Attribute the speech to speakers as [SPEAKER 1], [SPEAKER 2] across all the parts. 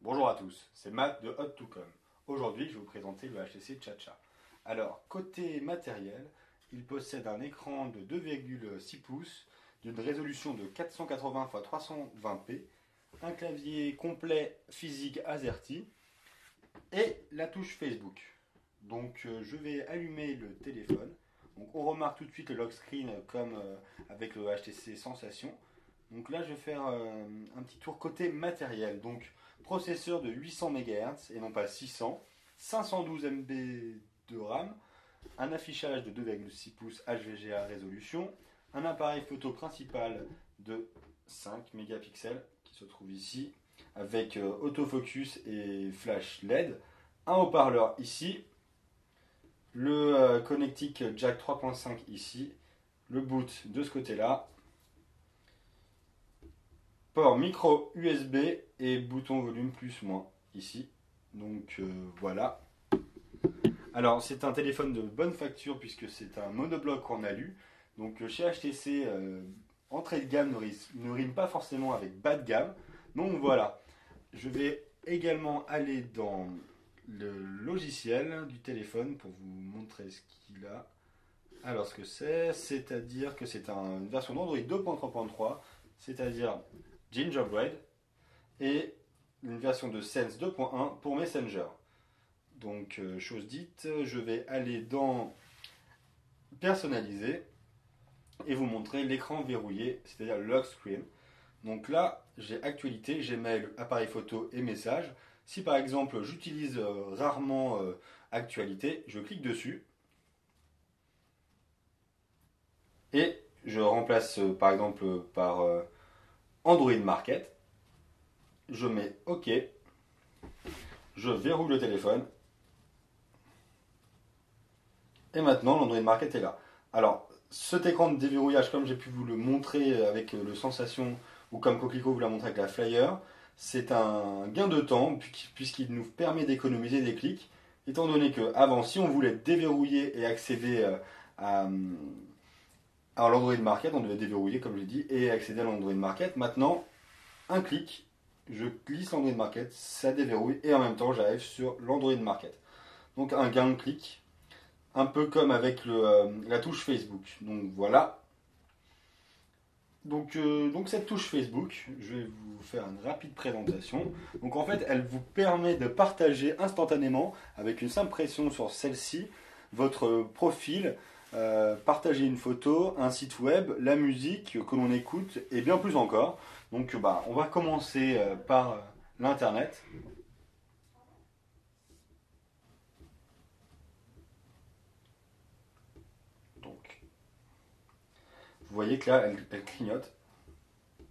[SPEAKER 1] Bonjour à tous, c'est Matt de Hot2Com. Aujourd'hui, je vais vous présenter le HTC Chacha. Alors, côté matériel, il possède un écran de 2,6 pouces d'une résolution de 480 x 320p, un clavier complet physique AZERTY et la touche Facebook. Donc, je vais allumer le téléphone. Donc, on remarque tout de suite le lock screen comme avec le HTC Sensation. Donc là, je vais faire un petit tour côté matériel. Donc, processeur de 800 MHz et non pas 600, 512 MB de RAM, un affichage de 2,6 pouces HVGA résolution, un appareil photo principal de 5 mégapixels qui se trouve ici, avec autofocus et flash LED, un haut-parleur ici, le connectique jack 3.5 ici, le boot de ce côté-là, port micro USB et bouton volume plus moins ici. Donc voilà. Alors c'est un téléphone de bonne facture puisque c'est un monobloc en alu. Donc chez HTC, entrée de gamme ne rime pas forcément avec bas de gamme. Donc voilà. Je vais également aller dans le logiciel du téléphone pour vous montrer ce qu'il a. Alors ce que c'est-à-dire que c'est une version d'Android 2.3.3, c'est-à-dire Gingerbread, et une version de Sense 2.1 pour Messenger. Donc, chose dite, je vais aller dans Personnaliser et vous montrer l'écran verrouillé, c'est-à-dire le lock screen. Donc là, j'ai actualité, Gmail, appareil photo et messages. Si par exemple j'utilise rarement actualité, je clique dessus et je remplace par exemple par Android Market. Je mets OK, je verrouille le téléphone, et maintenant l'Android Market est là. Alors, cet écran de déverrouillage, comme j'ai pu vous le montrer avec le Sensation, ou comme Coquelicot vous l'a montré avec la Flyer, c'est un gain de temps, puisqu'il nous permet d'économiser des clics, étant donné qu'avant, si on voulait déverrouiller et accéder à l'Android Market, on devait déverrouiller, comme j'ai dit, et accéder à l'Android Market. Maintenant, un clic, je glisse l'Android Market, ça déverrouille, et en même temps, j'arrive sur l'Android Market. Donc un gain de clic, un peu comme avec la touche Facebook. Donc voilà. Donc cette touche Facebook, je vais vous faire une rapide présentation. Donc en fait, elle vous permet de partager instantanément, avec une simple pression sur celle-ci, votre profil, partager une photo, un site web, la musique que l'on écoute et bien plus encore. Donc on va commencer par l'internet. Donc vous voyez que là, elle clignote.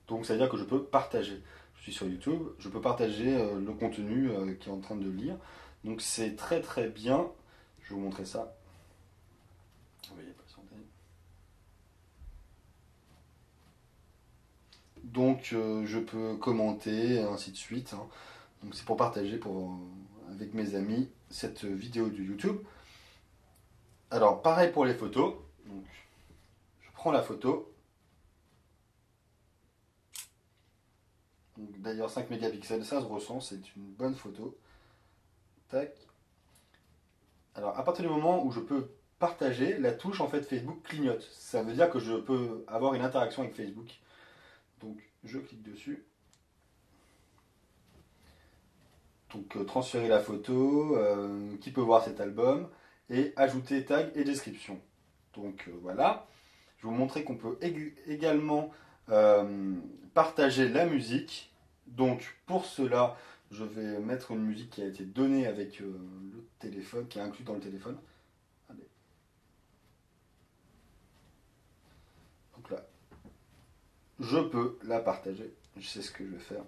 [SPEAKER 1] Donc ça veut dire que je peux partager. Je suis sur YouTube, je peux partager le contenu qui est en train de lire. Donc c'est très très bien. Je vais vous montrer ça. Vous voyez, patientez. Donc je peux commenter, ainsi de suite, hein. Donc c'est pour partager avec mes amis cette vidéo de YouTube. Alors pareil pour les photos. Donc je prends la photo. D'ailleurs 5 mégapixels, ça se ressent, c'est une bonne photo. Tac. Alors, à partir du moment où je peux partager, la touche en fait Facebook clignote. Ça veut dire que je peux avoir une interaction avec Facebook. Donc, je clique dessus. Donc, transférer la photo, qui peut voir cet album, et ajouter tag et description. Donc, voilà. Je vais vous montrer qu'on peut également partager la musique. Donc, pour cela, je vais mettre une musique qui a été donnée avec le téléphone, qui est inclus dans le téléphone. Allez. Donc là, je peux la partager. Je sais ce que je vais faire.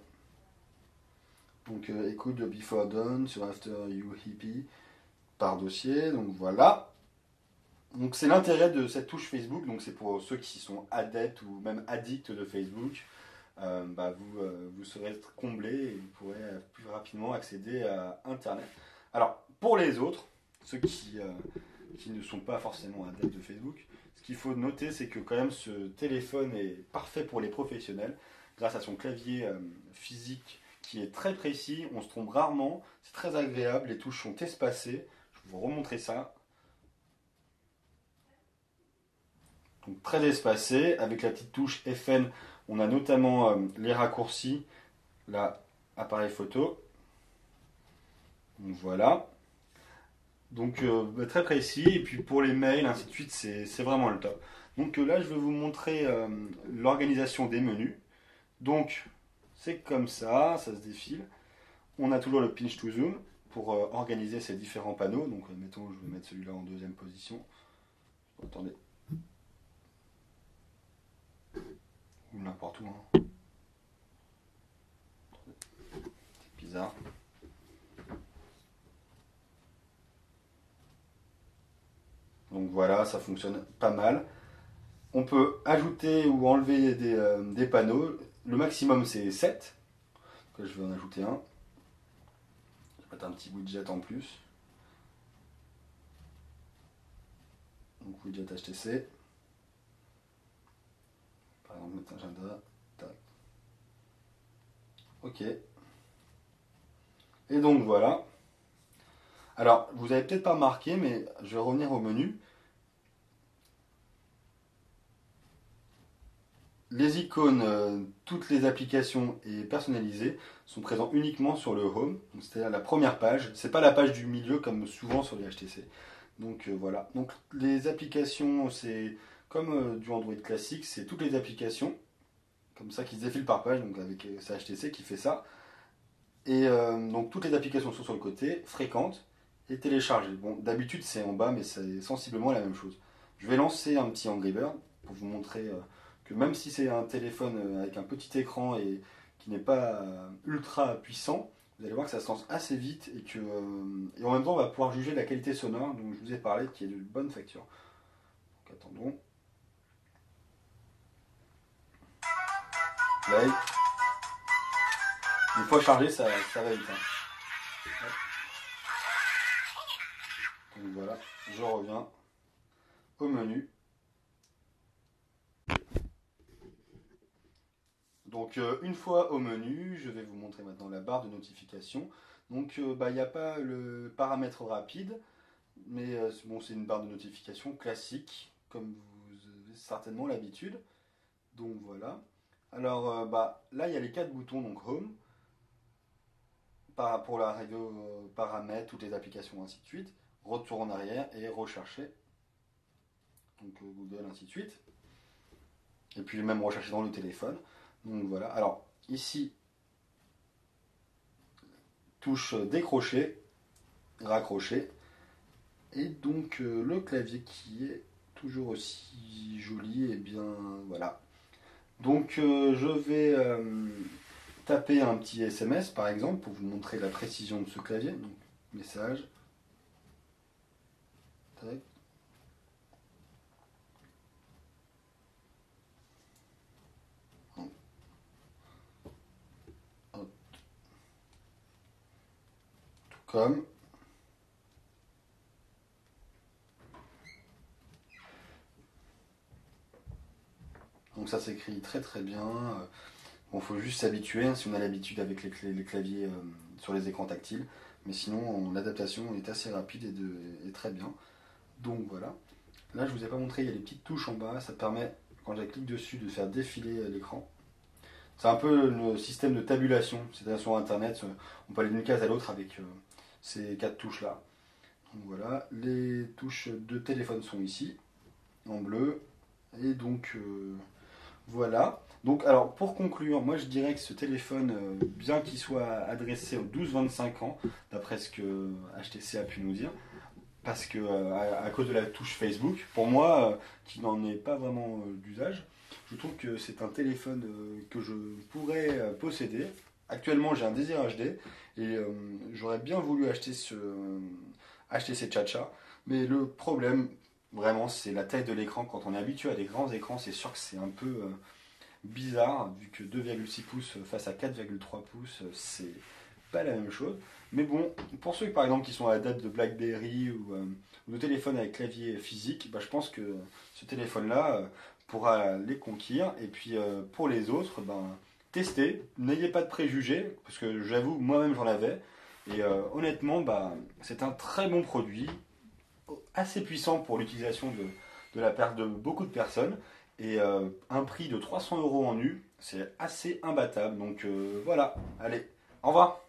[SPEAKER 1] Donc écoute de Before Dawn sur After You Hippie par dossier. Donc voilà. Donc c'est l'intérêt de cette touche Facebook. Donc c'est pour ceux qui sont adeptes ou même addicts de Facebook. Vous serez comblés et vous pourrez plus rapidement accéder à Internet. Alors pour les autres, ceux qui ne sont pas forcément adeptes de Facebook, ce qu'il faut noter, c'est que quand même ce téléphone est parfait pour les professionnels grâce à son clavier physique qui est très précis, on se trompe rarement, c'est très agréable, les touches sont espacées. Je vais vous remontrer ça. Donc très espacé, avec la petite touche FN, on a notamment les raccourcis, là, appareil photo. Donc voilà. Donc très précis, et puis pour les mails, ainsi de suite, c'est vraiment le top. Donc là, je vais vous montrer l'organisation des menus. Donc c'est comme ça se défile. On a toujours le pinch to zoom pour organiser ces différents panneaux. Donc mettons, je vais mettre celui-là en deuxième position. Attendez. Ou n'importe où. Hein. C'est bizarre. Donc voilà, ça fonctionne pas mal. On peut ajouter ou enlever des panneaux. Le maximum c'est 7. Donc, je vais en ajouter un. Je vais mettre un petit widget en plus. Donc widget HTC. Par exemple, mettre un agenda. Tac. Ok. Et donc voilà. Alors, vous avez peut-être pas remarqué, mais je vais revenir au menu. Les icônes, toutes les applications et personnalisées sont présentes uniquement sur le Home, c'est-à-dire la première page. C'est pas la page du milieu comme souvent sur les HTC. Donc voilà. Donc les applications, c'est comme du Android classique, c'est toutes les applications comme ça qui se défilent par page. Donc avec c'est HTC qui fait ça. Et donc toutes les applications sont sur le côté, fréquentes et téléchargées. Bon, d'habitude c'est en bas, mais c'est sensiblement la même chose. Je vais lancer un petit Angry Bird pour vous montrer que même si c'est un téléphone avec un petit écran et qui n'est pas ultra puissant, vous allez voir que ça se lance assez vite et en même temps on va pouvoir juger la qualité sonore dont je vous ai parlé qui est de bonne facture. Donc attendons. Play. Une fois chargé, ça va vite. Hein. Donc voilà, je reviens au menu. Donc une fois au menu, je vais vous montrer maintenant la barre de notification. Donc il n'y a pas le paramètre rapide, mais bon, c'est une barre de notification classique, comme vous avez certainement l'habitude. Donc voilà. Alors là, il y a les 4 boutons, donc Home, pour la radio, paramètres, toutes les applications, ainsi de suite. Retour en arrière et rechercher. Donc Google, ainsi de suite. Et puis même rechercher dans le téléphone. Donc voilà. Alors ici, touche décrocher, raccrocher. Et donc le clavier qui est toujours aussi joli, et bien voilà. Donc je vais taper un petit SMS par exemple pour vous montrer la précision de ce clavier. Donc message. Tac. Hop. Tout comme. Donc ça s'écrit très très bien. Bon, faut juste s'habituer hein, si on a l'habitude avec les claviers sur les écrans tactiles. Mais sinon, l'adaptation est assez rapide et très bien. Donc voilà. Là, je vous ai pas montré, il y a les petites touches en bas. Ça permet, quand je clique dessus, de faire défiler l'écran. C'est un peu le système de tabulation. C'est-à-dire sur Internet, on peut aller d'une case à l'autre avec ces 4 touches-là. Donc voilà. Les touches de téléphone sont ici, en bleu. Et donc voilà. Donc, alors, pour conclure, moi je dirais que ce téléphone, bien qu'il soit adressé aux 12-25 ans, d'après ce que HTC a pu nous dire, parce que à cause de la touche Facebook, pour moi, qui n'en ai pas vraiment d'usage, je trouve que c'est un téléphone que je pourrais posséder. Actuellement, j'ai un Désir HD et j'aurais bien voulu acheter ce HTC Chacha, mais le problème, vraiment, c'est la taille de l'écran. Quand on est habitué à des grands écrans, c'est sûr que c'est un peu bizarre, vu que 2,6 pouces face à 4,3 pouces, c'est pas la même chose. Mais bon, pour ceux par exemple qui sont adeptes de BlackBerry ou de téléphones avec clavier physique, je pense que ce téléphone-là pourra les conquérir. Et puis pour les autres, testez, n'ayez pas de préjugés, parce que j'avoue, moi-même j'en avais. Et honnêtement, c'est un très bon produit, assez puissant pour l'utilisation de la perte de beaucoup de personnes. Et un prix de 300 € en nu, c'est assez imbattable. Donc voilà, allez, au revoir.